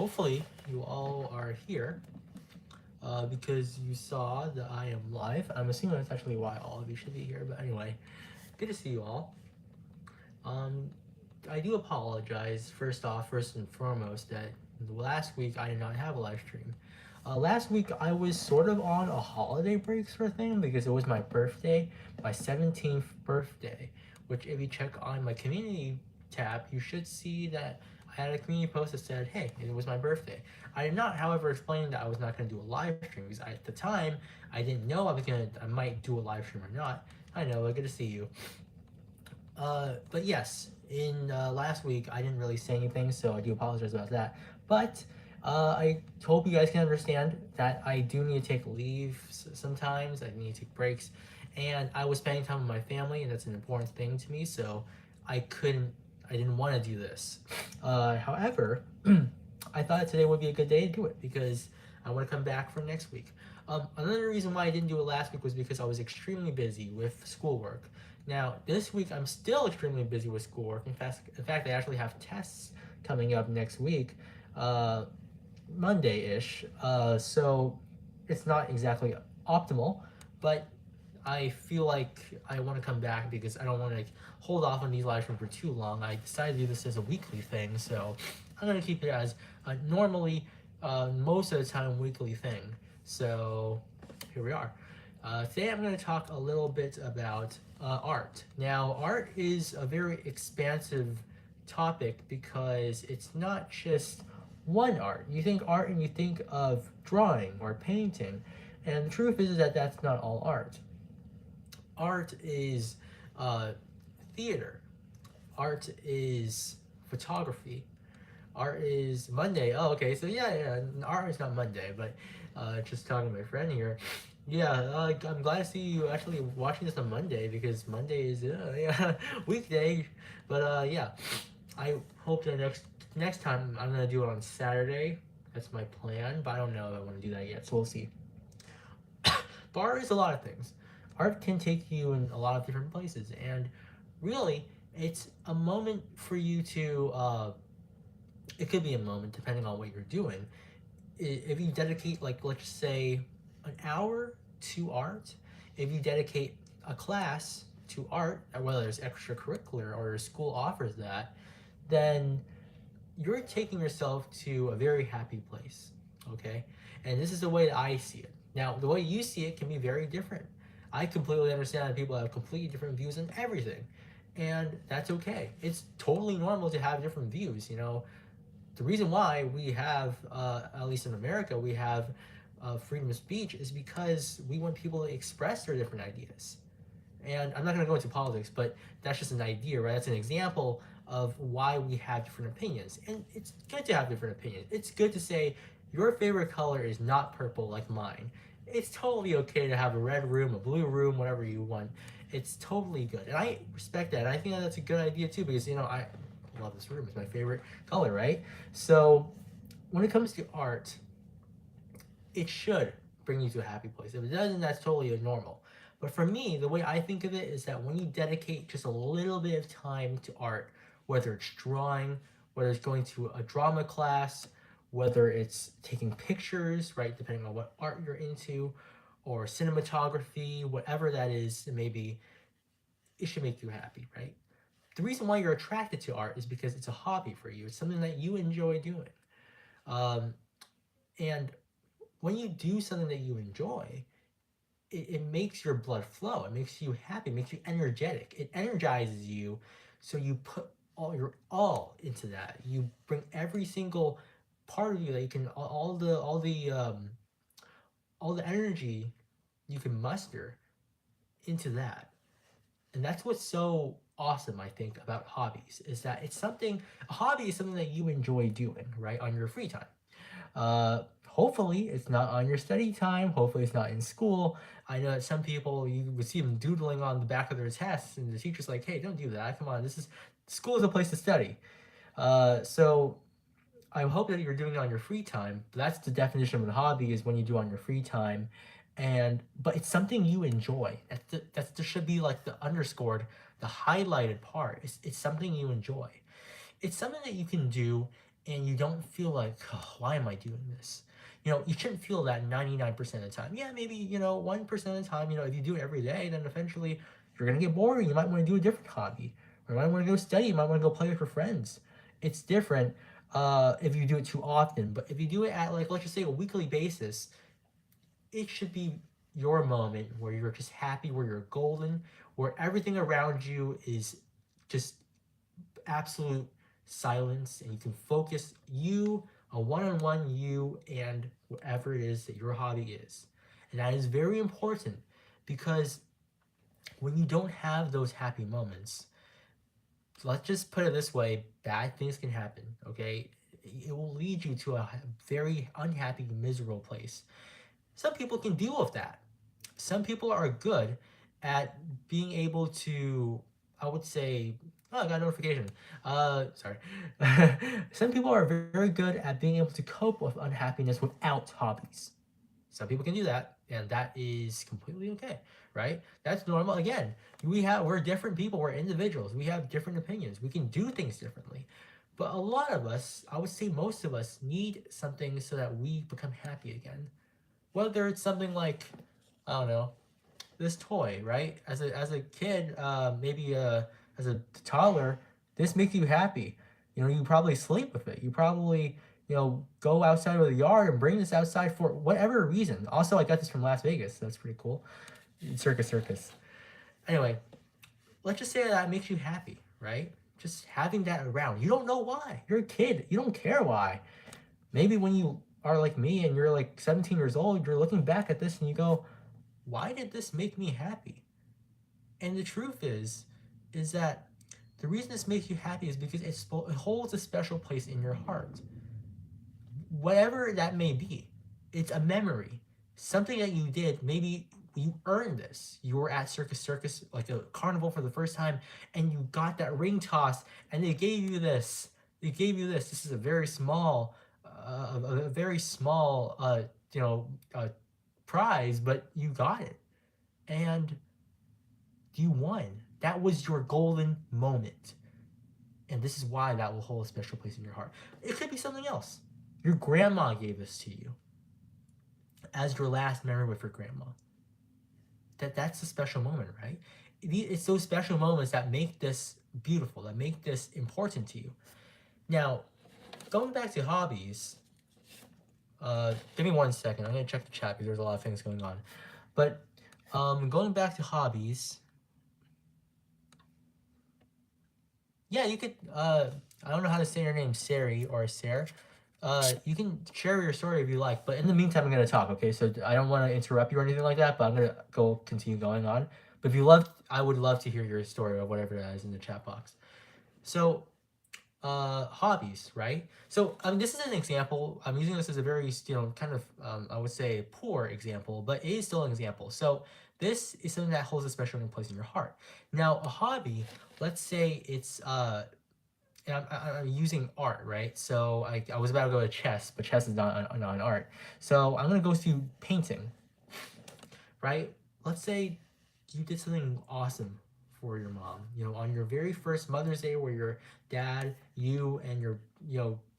hopefully you all are here because you saw that I am live. I'm assuming that's actually why all of you should be here. But anyway, good to see you all. Um, I do apologize first and foremost, that last week I did not have a live stream. Last week I was sort of on a holiday break sort of thing because it was my birthday, my 17th birthday, which if you check on my community tab, you should see that I had a community post that said, hey, it was my birthday. I did not, however, explain that I was not going to do a live stream because at the time I didn't know I might do a live stream or not. I know, good to see you. But yes, in last week I didn't really say anything, so I do apologize about that. But I hope you guys can understand that I do need to take leave sometimes. I need to take breaks, and I was spending time with my family, and that's an important thing to me. So I couldn't, I didn't want to do this. However, I thought today would be a good day to do it because I want to come back for next week. Another reason why I didn't do it last week was because I was extremely busy with schoolwork. Now, this week I'm still extremely busy with schoolwork. In fact, I actually have tests coming up next week, Monday-ish. So it's not exactly optimal, but I feel like I want to come back because I don't want to hold off on these live streams for too long. I decided to do this as a weekly thing, so I'm gonna keep it as a normally, most of the time, weekly thing. So here we are. Today I'm going to talk a little bit about art. Now, art is a very expansive topic because it's not just one art. You think art and you think of drawing or painting, and the truth is that that's not all art. Art is theater. Art is photography. Art is Monday. Oh, okay. So yeah. Art is not Monday, but just talking to my friend here. Yeah, I'm glad to see you actually watching this on Monday because Monday is yeah, weekday. But yeah, I hope that next time I'm gonna do it on Saturday. That's my plan, but I don't know if I want to do that yet, so we'll see. But art is a lot of things. Art can take you in a lot of different places, and really, it's a moment for you to. It could be a moment depending on what you're doing. If you dedicate, like, let's say, an hour to art, if you dedicate a class to art, whether it's extracurricular or your school offers that, then you're taking yourself to a very happy place. Okay, and this is the way that I see it. Now, the way you see it can be very different. I completely understand that people have completely different views on everything, and that's okay. It's totally normal to have different views. The reason why we have, at least in America, we have freedom of speech is because we want people to express their different ideas. And I'm not going to go into politics, but that's just an idea, right? That's an example of why we have different opinions. And it's good to have different opinions. It's good to say, your favorite color is not purple like mine. It's totally okay to have a red room, a blue room, whatever you want. It's totally good. And I respect that. And I think that that's a good idea too, because, I love this room. It's my favorite color, right? So when it comes to art, it should bring you to a happy place. If it doesn't, that's totally normal. But for me, the way I think of it is that when you dedicate just a little bit of time to art, whether it's drawing, whether it's going to a drama class, whether it's taking pictures, right, depending on what art you're into, or cinematography, whatever that is, maybe it should make you happy, right? The reason why you're attracted to art is because it's a hobby for you. It's something that you enjoy doing. Um, and when you do something that you enjoy, it makes your blood flow. It makes you happy. It makes you energetic. It energizes you. So you put all your all into that. You bring every single part of you that you can, all the energy you can muster into that. And that's what's so awesome, I think, about hobbies is that a hobby is something that you enjoy doing, right, on your free time. Hopefully it's not on your study time. Hopefully it's not in school. I know that some people, you would see them doodling on the back of their tests, and the teacher's like, "Hey, don't do that. Come on, school is a place to study." So I hope that you're doing it on your free time. That's the definition of a hobby, is when you do it on your free time, but it's something you enjoy. That should be like the underscored, the highlighted part. It's something you enjoy. It's something that you can do and you don't feel like, oh, why am I doing this? You shouldn't feel that 99% of the time. Yeah, maybe, 1% of the time, if you do it every day, then eventually you're going to get bored. You might want to do a different hobby. Or you might want to go study. You might want to go play with your friends. It's different if you do it too often. But if you do it at, like, let's just say a weekly basis, it should be your moment where you're just happy, where you're golden, where everything around you is just absolute silence and you can focus you, a one-on-one you, and whatever it is that your hobby is. And that is very important because when you don't have those happy moments, let's just put it this way, bad things can happen, okay? It will lead you to a very unhappy, miserable place. Some people can deal with that. Some people are good at being able to, I would say, oh, I got a notification. Sorry. Some people are very good at being able to cope with unhappiness without hobbies. Some people can do that, and that is completely okay, right? That's normal. Again, we're different people, we're individuals, we have different opinions, we can do things differently. But a lot of us, I would say most of us, need something so that we become happy again. Whether it's something like, I don't know, this toy, right? As a kid, maybe as a toddler, this makes you happy. You probably sleep with it. You probably go outside of the yard and bring this outside for whatever reason. Also, I got this from Las Vegas. So that's pretty cool. Circus. Anyway, let's just say that makes you happy, right? Just having that around. You don't know why. You're a kid. You don't care why. Maybe when you are like me and you're like 17 years old, you're looking back at this and you go, why did this make me happy? And the truth is that the reason this makes you happy is because it holds a special place in your heart. Whatever that may be, it's a memory. Something that you did, maybe you earned this. You were at Circus, like a carnival for the first time, and you got that ring toss, and they gave you this. This is a very small, prize, but you got it, and you won. That was your golden moment. And this is why that will hold a special place in your heart. It could be something else. Your grandma gave this to you as your last memory with your grandma. That's a special moment, right? It's those special moments that make this beautiful, that make this important to you. Now, going back to hobbies, give me 1 second. I'm going to check the chat because there's a lot of things going on. But going back to hobbies, yeah, you could, I don't know how to say your name, Sari or Sarah. You can share your story if you like, but in the meantime, I'm going to talk, okay? So I don't want to interrupt you or anything like that, but I'm going to continue going on. But if you love, I would love to hear your story or whatever that is in the chat box. So, hobbies, right? So, this is an example. I'm using this as a very, kind of, I would say poor example, but it is still an example. So, this is something that holds a special place in your heart. Now, a hobby, let's say it's, and I'm using art, right? So I was about to go to chess, but chess is not an art. So I'm gonna go to painting, right? Let's say you did something awesome for your mom. On your very first Mother's Day, where your dad, you, and your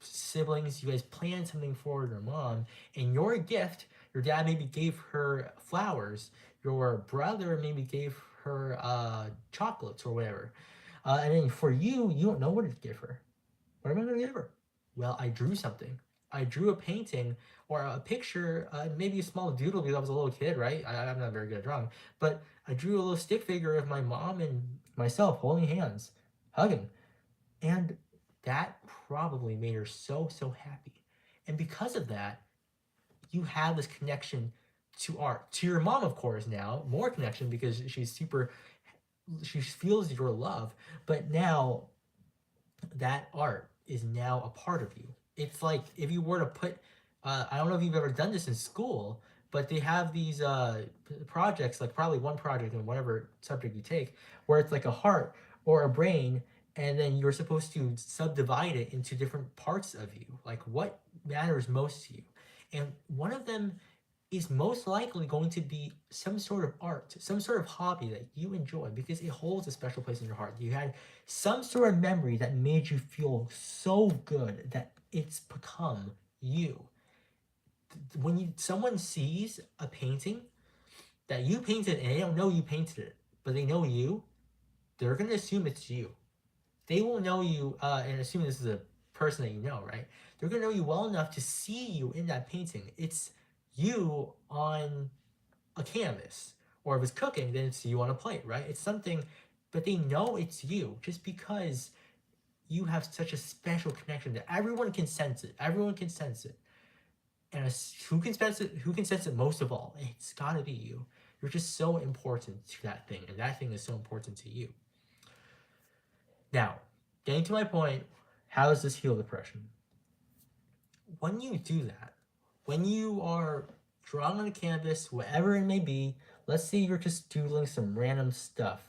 siblings, you guys planned something for your mom, and your gift, your dad maybe gave her flowers, your brother maybe gave her chocolates or whatever. And then for you don't know what to give her. What am I going to give her? Well, I drew something. I drew a painting or a picture, maybe a small doodle because I was a little kid, right? I'm not very good at drawing. But I drew a little stick figure of my mom and myself holding hands, hugging. And that probably made her so, so happy. And because of that, you have this connection to art. To your mom, of course, now, more connection because she feels your love, but now that art is now a part of you. It's like if you were to put, I don't know if you've ever done this in school, but they have these projects, like probably one project in whatever subject you take, where it's like a heart or a brain, and then you're supposed to subdivide it into different parts of you, like what matters most to you. And one of them is most likely going to be some sort of art, some sort of hobby that you enjoy because it holds a special place in your heart. You had some sort of memory that made you feel so good that it's become you. When someone sees a painting that you painted and they don't know you painted it, but they know you, they're gonna assume it's you. They will know you, and assuming this is a person that you know, right? They're gonna know you well enough to see you in that painting. It's you on a canvas, or if it's cooking, then it's you on a plate, right? It's something, but they know it's you just because you have such a special connection that everyone can sense it. Everyone can sense it, and who can sense it? Who can sense it most of all? It's gotta be you. You're just so important to that thing, and that thing is so important to you. Now, getting to my point, how does this heal depression? When you do that, when you are drawing on a canvas, whatever it may be, let's say you're just doodling some random stuff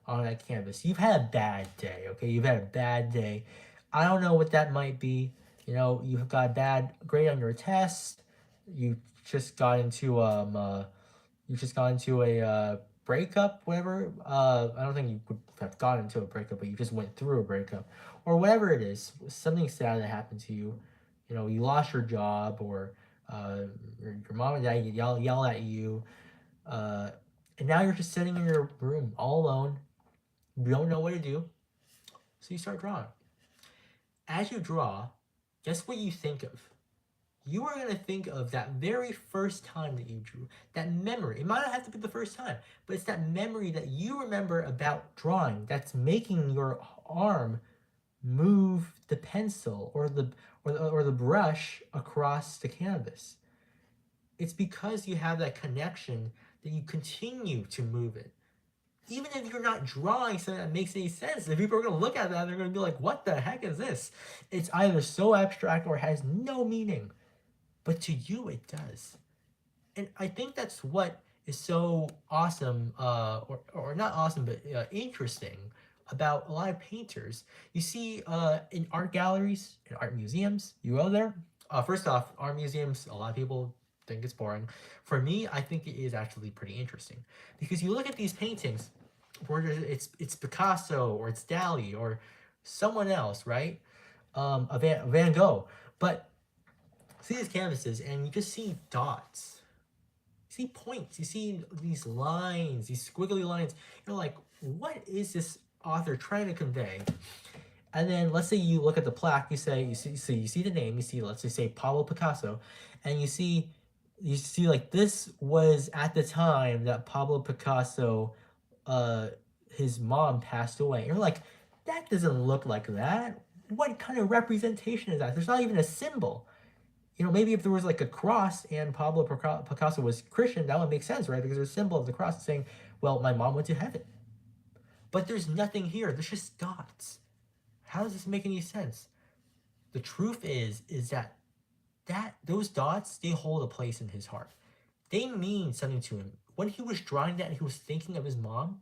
on that canvas. You've had a bad day, okay? You've had a bad day. I don't know what that might be. You know, you've got a bad grade on your test. You just got into a breakup, whatever. I don't think you would have gotten into a breakup, but you just went through a breakup, or whatever it is, something sad that happened to you. You know, you lost your job, or your mom and dad yell at you, and now you're just sitting in your room all alone. You don't know what to do, so you start drawing. As you draw, guess what you think of? You are going to think of that very first time that you drew, that memory. It might not have to be the first time, but it's that memory that you remember about drawing that's making your arm move the pencil or the brush across the canvas. It's because you have that connection that you continue to move it. Even if you're not drawing something that makes any sense, if people are going to look at that, they're going to be like, what the heck is this? It's either so abstract or has no meaning. But to you, it does. And I think that's what is so awesome, or not awesome, but interesting about a lot of painters. You see in art galleries, in art museums, you go there. First off, art museums, a lot of people think it's boring. For me, I think it is actually pretty interesting. Because you look at these paintings, where it's Picasso, or it's Dali, or someone else, right? A Van Gogh. But see these canvases and you just see dots. You see points. You see these lines, these squiggly lines. You're like, what is this author trying to convey? And then let's say you look at the plaque. You see the name. You see, let's just say Pablo Picasso, and you see like this was at the time that Pablo Picasso, his mom passed away. And you're like, that doesn't look like that. What kind of representation is that? There's not even a symbol. You know, maybe if there was like a cross and Pablo Picasso was Christian, that would make sense, right? Because there's a symbol of the cross saying, well, my mom went to heaven. But there's nothing here. There's just dots. How does this make any sense? The truth is that those dots, they hold a place in his heart. They mean something to him. When he was drawing that and he was thinking of his mom,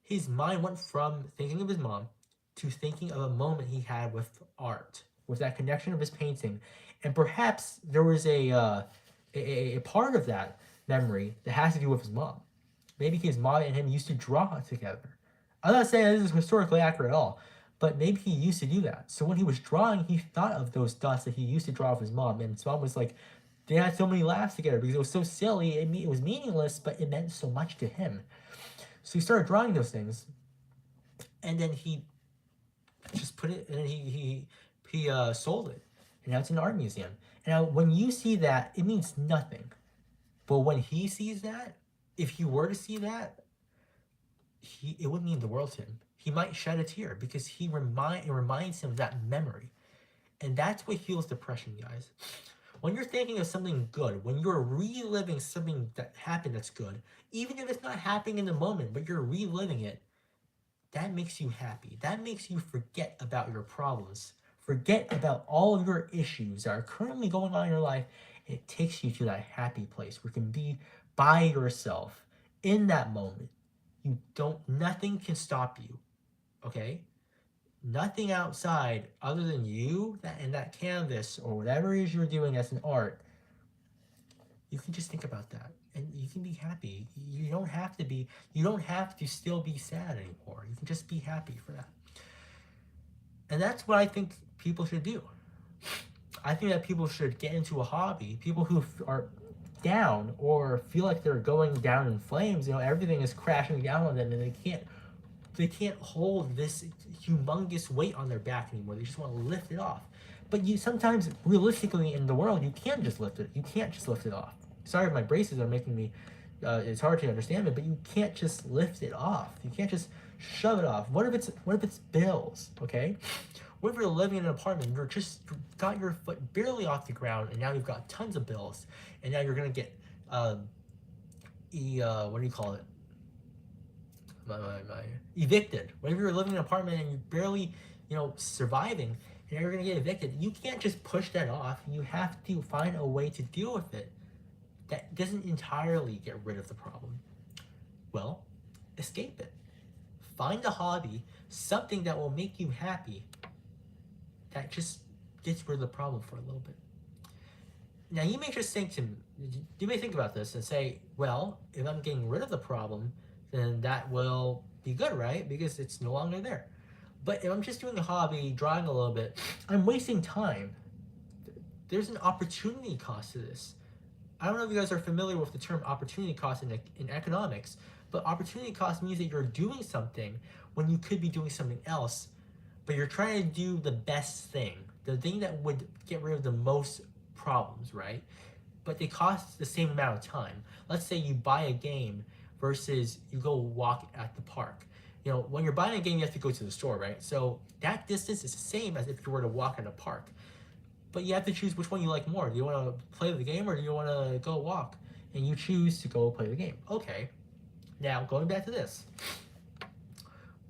his mind went from thinking of his mom to thinking of a moment he had with art, with that connection of his painting. And perhaps there was a part of that memory that has to do with his mom. Maybe his mom and him used to draw together. I'm not saying this is historically accurate at all, but maybe he used to do that. So when he was drawing, he thought of those dots that he used to draw with his mom. And his mom was like, they had so many laughs together because it was so silly. It was meaningless, but it meant so much to him. So he started drawing those things. And then he just put it, and then he sold it. And now it's in an art museum. And now when you see that, it means nothing. But when he sees that, if he were to see that, it would mean the world to him. He might shed a tear because it reminds him of that memory. And that's what heals depression, guys. When you're thinking of something good, when you're reliving something that happened that's good, even if it's not happening in the moment, but you're reliving it, that makes you happy. That makes you forget about your problems. Forget about all of your issues that are currently going on in your life. It takes you to that happy place where you can be by yourself in that moment. Nothing can stop you, okay? Nothing outside other than you and that canvas or whatever it is you're doing as an art. You can just think about that and you can be happy. You don't have to still be sad anymore. You can just be happy for that. And that's what I think people should do. I think that people should get into a hobby. People who are down or feel like they're going down in flames, everything is crashing down on them, and they can't hold this humongous weight on their back anymore. They just want to lift it off. But you sometimes, realistically, in the world, you can't just lift it. You can't just lift it off. Sorry, my braces are making me. It's hard to understand it, but you can't just lift it off. You can't just shove it off. What if it's bills? Okay. What if you're living in an apartment? You got your foot barely off the ground, and now you've got tons of bills, and now you're gonna get what do you call it? My evicted. What if you're living in an apartment and you're barely surviving, and you're gonna get evicted? You can't just push that off. You have to find a way to deal with it that doesn't entirely get rid of the problem. Well, escape it. Find a hobby, something that will make you happy, that just gets rid of the problem for a little bit. Now you may think about this and say, well, if I'm getting rid of the problem, then that will be good, right? Because it's no longer there. But if I'm just doing a hobby, drawing a little bit, I'm wasting time. There's an opportunity cost to this. I don't know if you guys are familiar with the term opportunity cost in economics, but opportunity cost means that you're doing something when you could be doing something else, but you're trying to do the best thing, the thing that would get rid of the most problems, right? But they cost the same amount of time. Let's say you buy a game versus you go walk at the park. When you're buying a game, you have to go to the store, right? So that distance is the same as if you were to walk in a park. But you have to choose which one you like more. Do you want to play the game or do you want to go walk? And you choose to go play the game. Okay. Now, going back to this.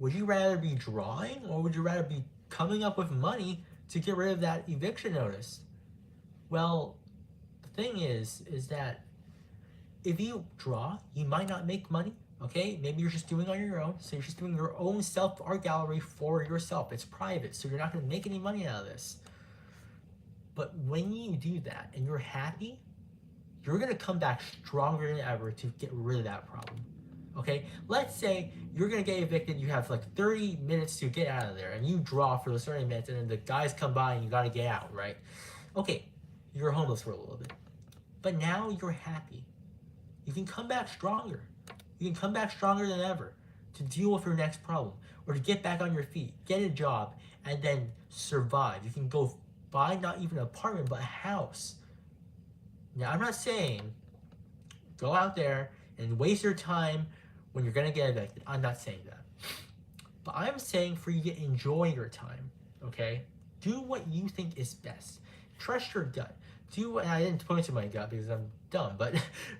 Would you rather be drawing or would you rather be coming up with money to get rid of that eviction notice? Well, the thing is that if you draw, you might not make money, okay? Maybe you're just doing it on your own. So you're just doing your own self-art gallery for yourself. It's private, so you're not going to make any money out of this. But when you do that and you're happy, you're going to come back stronger than ever to get rid of that problem. Okay, let's say you're going to get evicted. You have like 30 minutes to get out of there and you draw for those 30 minutes and then the guys come by and you got to get out, right? Okay, you're homeless for a little bit. But now you're happy. You can come back stronger. You can come back stronger than ever to deal with your next problem or to get back on your feet, get a job, and then survive. You can go buy not even an apartment, but a house. Now, I'm not saying go out there and waste your time when you're going to get evicted. I'm not saying that. But I'm saying for you to enjoy your time, okay? Do what you think is best. Trust your gut. And I didn't point to my gut because I'm dumb, but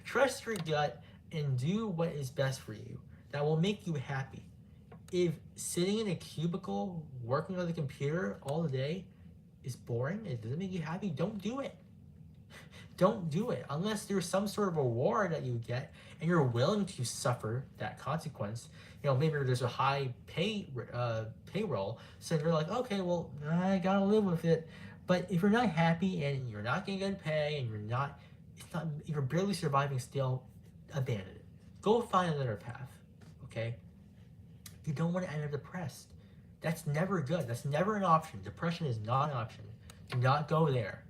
trust your gut and do what is best for you. That will make you happy. If sitting in a cubicle, working on the computer all the day is boring, it doesn't make you happy, don't do it. Don't do it unless there's some sort of reward that you get and you're willing to suffer that consequence. Maybe there's a high payroll, so you're like, okay, well, I gotta live with it. But if you're not happy and you're not getting good pay and you're barely surviving still, abandon it. Go find another path, okay? You don't want to end up depressed. That's never good. That's never an option. Depression is not an option. Do not go there.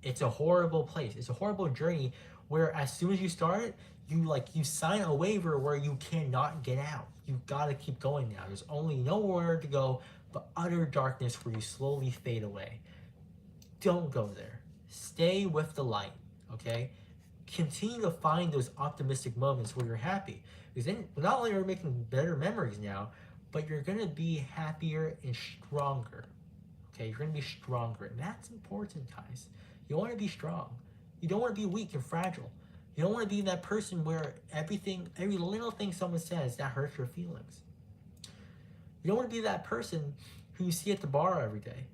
It's a horrible place. It's a horrible journey where as soon as you start it, you sign a waiver where you cannot get out. You gotta keep going now. There's only nowhere to go but utter darkness where you slowly fade away. Don't go there. Stay with the light, okay? Continue to find those optimistic moments where you're happy. Because then not only are you making better memories now, but you're gonna be happier and stronger. Okay, you're gonna be stronger. And that's important, guys. You wanna be strong. You don't wanna be weak and fragile. You don't wanna be that person where every little thing someone says, that hurts your feelings. You don't wanna be that person who you see at the bar every day.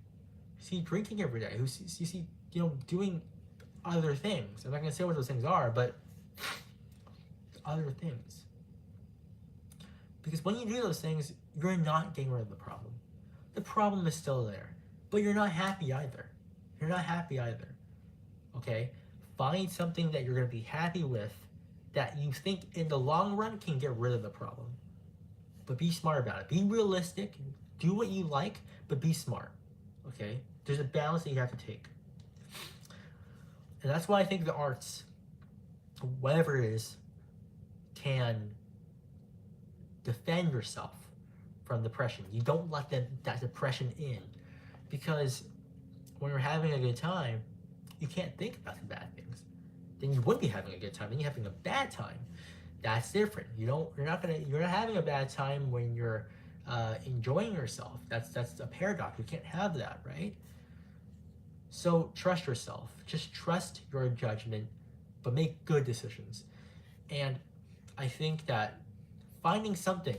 See drinking every day, you see doing other things. I'm not gonna say what those things are, but other things. Because when you do those things, you're not getting rid of the problem. The problem is still there, but you're not happy either. You're not happy either. Okay? Find something that you're gonna be happy with that you think in the long run can get rid of the problem. But be smart about it. Be realistic. Do what you like, but be smart. Okay? There's a balance that you have to take. And that's why I think the arts, whatever it is, can defend yourself from depression. You don't let that depression in, because when you're having a good time, you can't think about the bad things. Then you would be having a good time. Then you're having a bad time. That's different. You're not having a bad time when you're enjoying yourself. That's a paradox. You can't have that, right? So trust yourself. Just trust your judgment, but make good decisions. And I think that finding something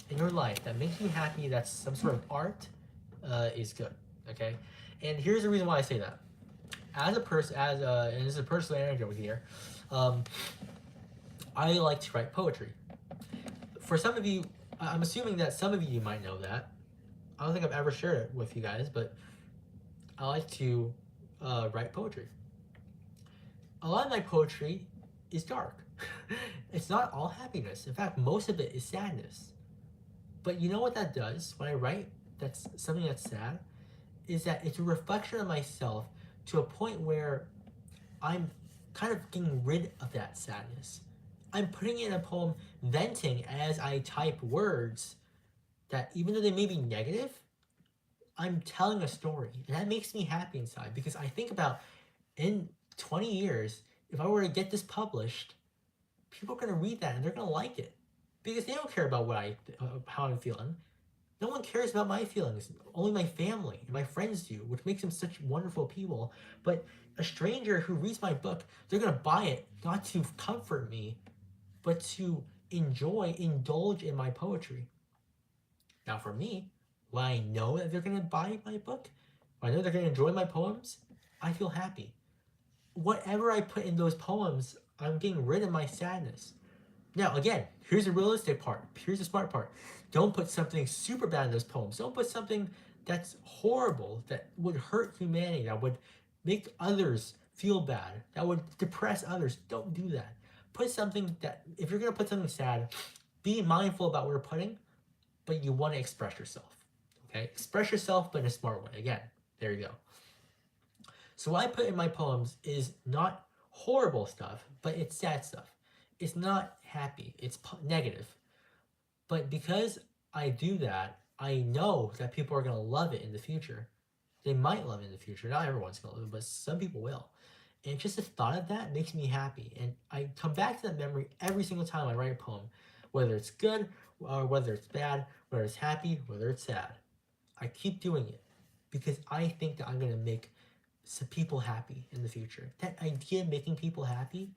in your life that makes you happy, that's some sort of art, is good. Okay. And here's the reason why I say that. As a person, and this is a personal anecdote here, I like to write poetry. For some of you, I'm assuming that some of you might know that. I don't think I've ever shared it with you guys, but I like to write poetry. A lot of my poetry is dark. It's not all happiness. In fact, most of it is sadness. But you know what that does when I write that's something that's sad? Is that it's a reflection of myself to a point where I'm kind of getting rid of that sadness. I'm putting it in a poem, venting as I type words that, even though they may be negative, I'm telling a story. And that makes me happy inside, because I think about, in 20 years, if I were to get this published, people are going to read that and they're going to like it, because they don't care about how I'm feeling. No one cares about my feelings. Only my family and my friends do, which makes them such wonderful people. But a stranger who reads my book, they're going to buy it not to comfort me, but to indulge in my poetry. Now for me, when I know that they're going to buy my book, when I know they're going to enjoy my poems, I feel happy. Whatever I put in those poems, I'm getting rid of my sadness. Now, again, here's the realistic part. Here's the smart part. Don't put something super bad in those poems. Don't put something that's horrible, that would hurt humanity, that would make others feel bad, that would depress others. Don't do that. Put something that, if you're going to put something sad, be mindful about what you're putting, but you want to express yourself. Okay? Express yourself, but in a smart way. Again, there you go. So what I put in my poems is not horrible stuff, but it's sad stuff. It's not happy. It's negative. But because I do that, I know that people are going to love it in the future. They might love it in the future. Not everyone's going to love it, but some people will. And just the thought of that makes me happy. And I come back to that memory every single time I write a poem, whether it's good or whether it's bad, whether it's happy, whether it's sad. I keep doing it because I think that I'm going to make some people happy in the future. That idea of making people happy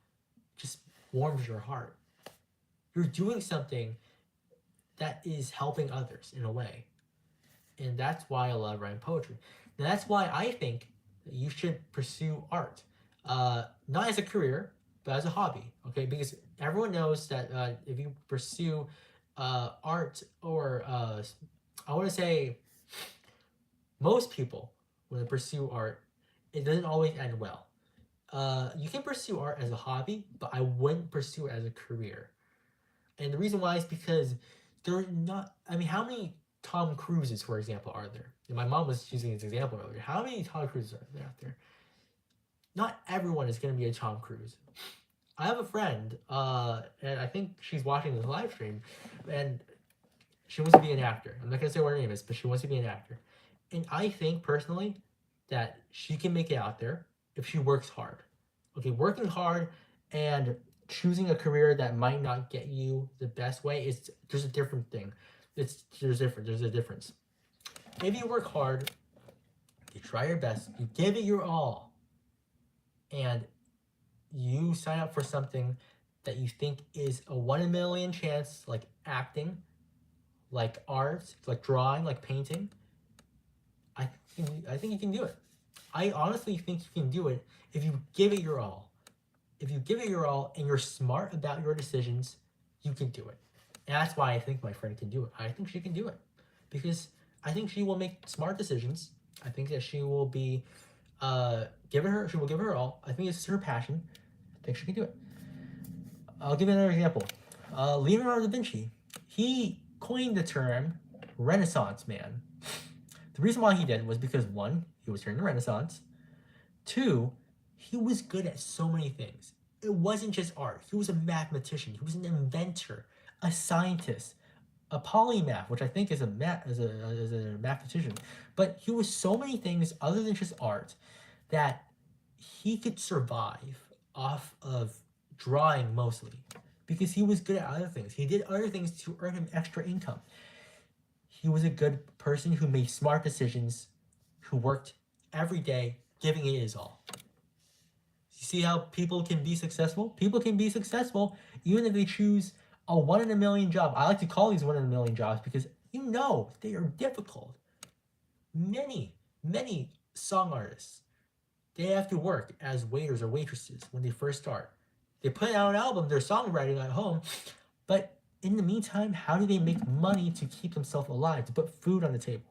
just warms your heart. You're doing something that is helping others in a way. And that's why I love writing poetry. Now, that's why I think that you should pursue art. Not as a career, but as a hobby, okay? Because everyone knows that if you pursue art, or I want to say most people, when they pursue art, it doesn't always end well. You can pursue art as a hobby, but I wouldn't pursue it as a career. And the reason why is because there's not, I mean, how many Tom Cruises, for example, are there? And my mom was using this example earlier. How many Tom Cruises are there out there? Not everyone is going to be a Tom Cruise. I have a friend, and I think she's watching this live stream, and she wants to be an actor. I'm not going to say what her name is, but she wants to be an actor. And I think, personally, that she can make it out there if she works hard. Okay, working hard and choosing a career that might not get you the best way, there's a different thing. There's a difference. If you work hard, you try your best, you give it your all, and you sign up for something that you think is a 1 in a million chance, like acting, like art, like drawing, like painting, I think you can do it. I honestly think you can do it if you give it your all. If you give it your all and you're smart about your decisions, you can do it. And that's why I think my friend can do it. I think she can do it because I think she will make smart decisions. I think that she will be she will give her all. I think it's her passion. I think she can do it. I'll give you another example. Leonardo da Vinci, he coined the term Renaissance man. The reason why he did was because, one, he was during the Renaissance. Two, He was good at so many things. It wasn't just art. He was a mathematician. He was an inventor, a scientist, a polymath, which I think is a mathematician. But he was so many things other than just art that he could survive off of drawing mostly because he was good at other things. He did other things to earn him extra income. He was a good person who made smart decisions, who worked every day, giving it his all. You see how people can be successful? People can be successful even if they choose a 1 in a million job. I like to call these 1 in a million jobs because they are difficult. Many song artists, they have to work as waiters or waitresses when they first start. They put out an album, they're songwriting at home, but in the meantime, how do they make money to keep themselves alive, to put food on the table?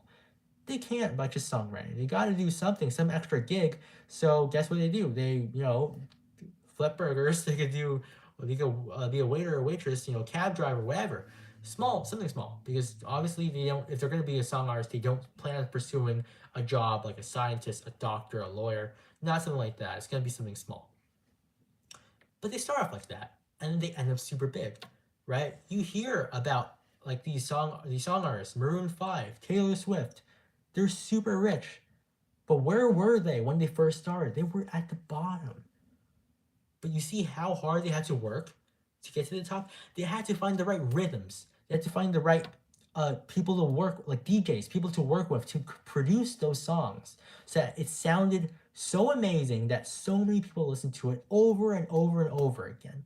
They can't by just songwriting. They got to do something, some extra gig. So guess what they do? They, flip burgers. They could be a waiter or waitress, cab driver, whatever. Something small. Because obviously they don't. If they're going to be a song artist, they don't plan on pursuing a job like a scientist, a doctor, a lawyer. Not something like that. It's going to be something small. But they start off like that, and then they end up super big, right? You hear about like these song artists, Maroon 5, Taylor Swift. They're super rich. But where were they when they first started? They were at the bottom. But you see how hard they had to work to get to the top? They had to find the right rhythms. They had to find the right people to work, like DJs, people to work with to produce those songs so that it sounded so amazing that so many people listened to it over and over and over again.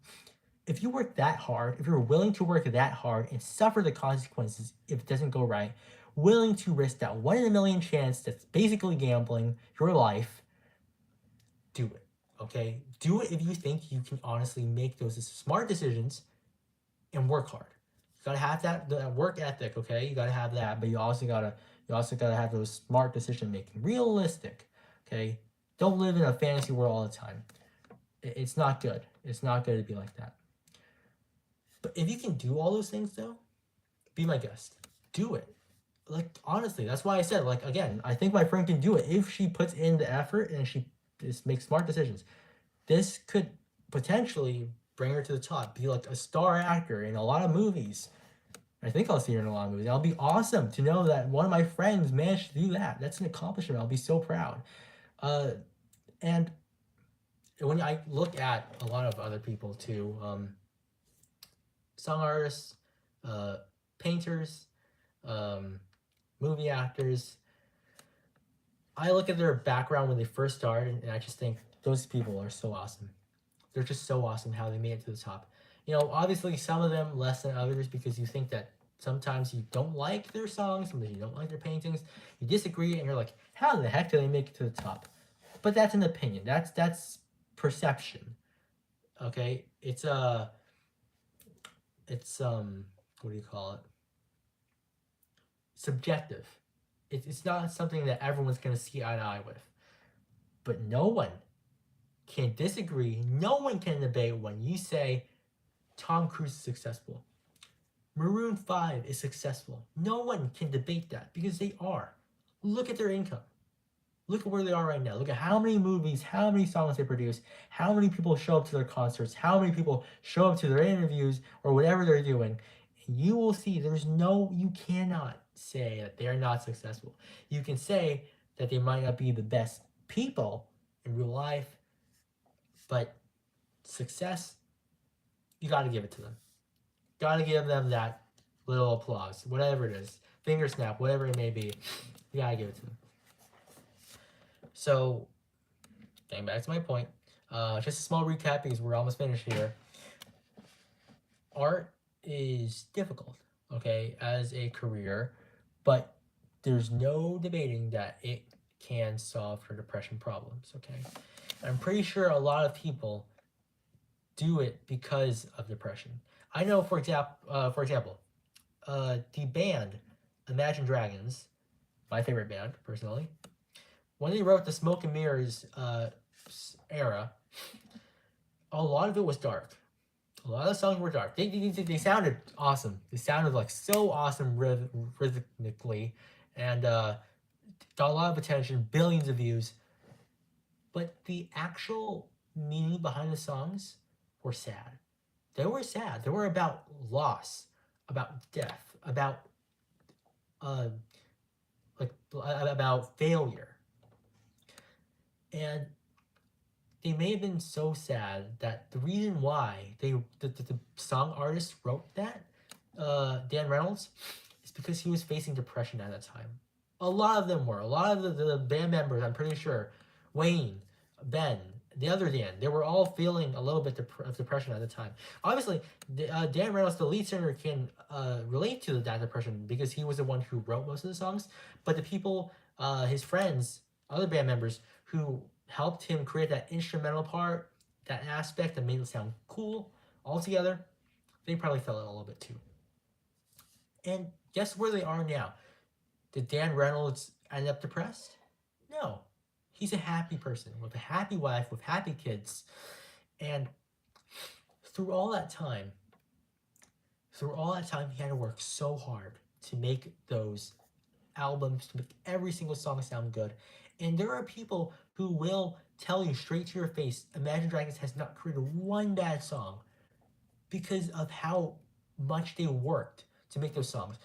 If you work that hard, if you're willing to work that hard and suffer the consequences if it doesn't go right, willing to risk that 1 in a million chance that's basically gambling your life, do it. Okay? Do it if you think you can honestly make those smart decisions and work hard. You gotta have that work ethic, okay? You gotta have that, but you also gotta have those smart decision making. Realistic. Okay? Don't live in a fantasy world all the time. It's not good. It's not good to be like that. But if you can do all those things though, be my guest. Do it. Like honestly, that's why I said, like, again, I think my friend can do it if she puts in the effort and she just makes smart decisions. This could potentially bring her to the top, be like a star actor in a lot of movies. I think I'll see her in a lot of movies. That'll be awesome to know that one of my friends managed to do that. That's an accomplishment. I'll be so proud. And when I look at a lot of other people too, song artists, painters, movie actors, I look at their background when they first started and I just think those people are so awesome. They're just so awesome how they made it to the top. Obviously some of them less than others because you think that sometimes you don't like their songs, sometimes you don't like their paintings, you disagree and you're like, how the heck did they make it to the top? But that's an opinion. That's perception. Okay? It's what do you call it? Subjective. It's not something that everyone's going to see eye to eye with. But no one can disagree. No one can debate when you say Tom Cruise is successful. Maroon 5 is successful. No one can debate that because they are. Look at their income. Look at where they are right now. Look at how many movies, how many songs they produce, how many people show up to their concerts, how many people show up to their interviews or whatever they're doing. And you will see you cannot say that they're not successful. You can say that they might not be the best people in real life, but success, you got to give it to them. Got to give them that little applause, whatever it is, finger snap, whatever it may be. You got to give it to them. So, getting back to my point, just a small recap because we're almost finished here. Art is difficult, okay, as a career, but there's no debating that it can solve your depression problems, okay? I'm pretty sure a lot of people do it because of depression. I know, for example, the band Imagine Dragons, my favorite band, personally, when they wrote the Smoke and Mirrors era, a lot of it was dark. A lot of the songs were dark. They sounded awesome. They sounded like so awesome rhythmically, and got a lot of attention, billions of views. but the actual meaning behind the songs were sad. They were sad. They were about loss, about death, about uh like about failure. And they may have been so sad that the reason why the song artist wrote that, Dan Reynolds, is because he was facing depression at that time. A lot of them were. A lot of the band members, I'm pretty sure, Wayne, Ben, the other Dan, they were all feeling a little bit of depression at the time. Obviously, Dan Reynolds, the lead singer, can relate to that depression because he was the one who wrote most of the songs. But the people, his friends, other band members who helped him create that instrumental part, that aspect that made it sound cool altogether, they probably felt it a little bit too. And guess where they are now? Did Dan Reynolds end up depressed? No. He's a happy person with a happy wife, with happy kids. And through all that time, he had to work so hard to make those albums, to make every single song sound good. And there are people who will tell you straight to your face, Imagine Dragons has not created one bad song because of how much they worked to make those songs.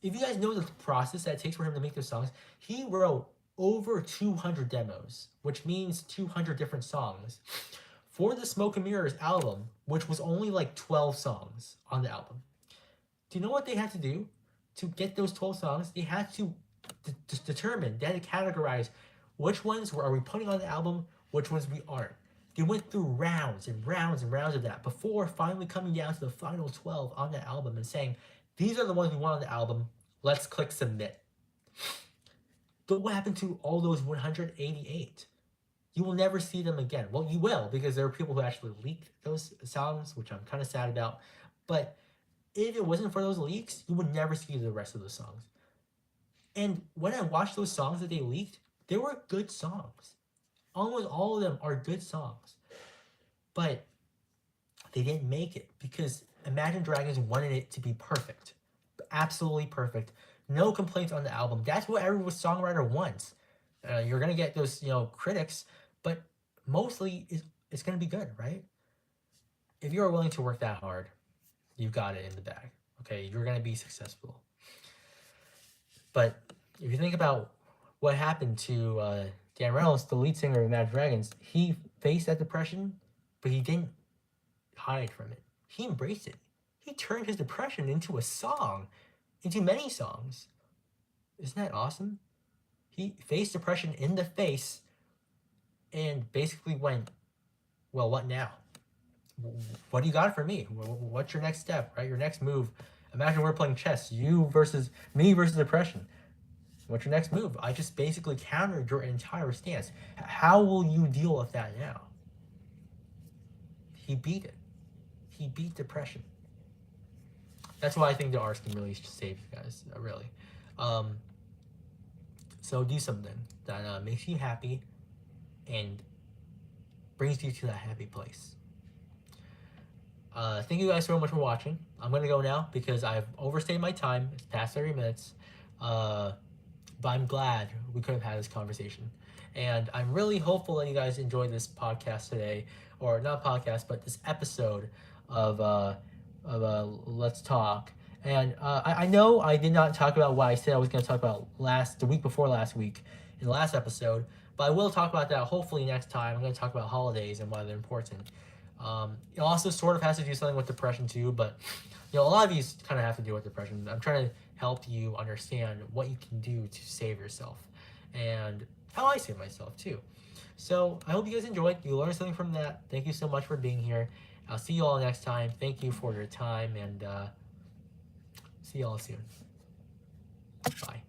If you guys know the process that it takes for him to make those songs, he wrote over 200 demos, which means 200 different songs, for the Smoke and Mirrors album, which was only like 12 songs on the album. Do you know what they had to do to get those 12 songs? They had to determine, they had to categorize which ones are we putting on the album, which ones we aren't. They went through rounds and rounds and rounds of that before finally coming down to the final 12 on the album and saying, these are the ones we want on the album, let's click submit. But what happened to all those 188? You will never see them again. Well, you will, because there are people who actually leaked those songs, which I'm kind of sad about. But if it wasn't for those leaks, you would never see the rest of the songs. And when I watched those songs that they leaked, they were good songs. Almost all of them are good songs. But they didn't make it because Imagine Dragons wanted it to be perfect. Absolutely perfect. No complaints on the album. That's what every songwriter wants. You're going to get those, critics, but mostly it's going to be good, right? If you're willing to work that hard, you've got it in the bag. Okay, you're going to be successful. But if you think about what happened to Dan Reynolds, the lead singer of Imagine Dragons, he faced that depression, but he didn't hide from it. He embraced it. He turned his depression into a song, into many songs. Isn't that awesome? He faced depression in the face and basically went, well, what now? What do you got for me? What's your next step, right? Your next move. Imagine we're playing chess, you versus me versus depression. What's your next move? I just basically countered your entire stance. How will you deal with that now? He beat it. He beat depression. That's why I think the arts can really save you guys, really. So do something that makes you happy and brings you to that happy place. Thank you guys so much for watching. I'm going to go now because I've overstayed my time. It's past 30 minutes. But I'm glad we could have had this conversation. And I'm really hopeful that you guys enjoyed this podcast today. Or not podcast, but this episode of Let's Talk. And I know I did not talk about what I said I was going to talk about the week before last week in the last episode. But I will talk about that hopefully next time. I'm going to talk about holidays and why they're important. It also sort of has to do something with depression too, but a lot of these kind of have to do with depression. I'm trying to help you understand what you can do to save yourself and how I save myself too. So I hope you guys enjoyed. You learned something from that. Thank you so much for being here. I'll see you all next time. Thank you for your time and see you all soon. Bye.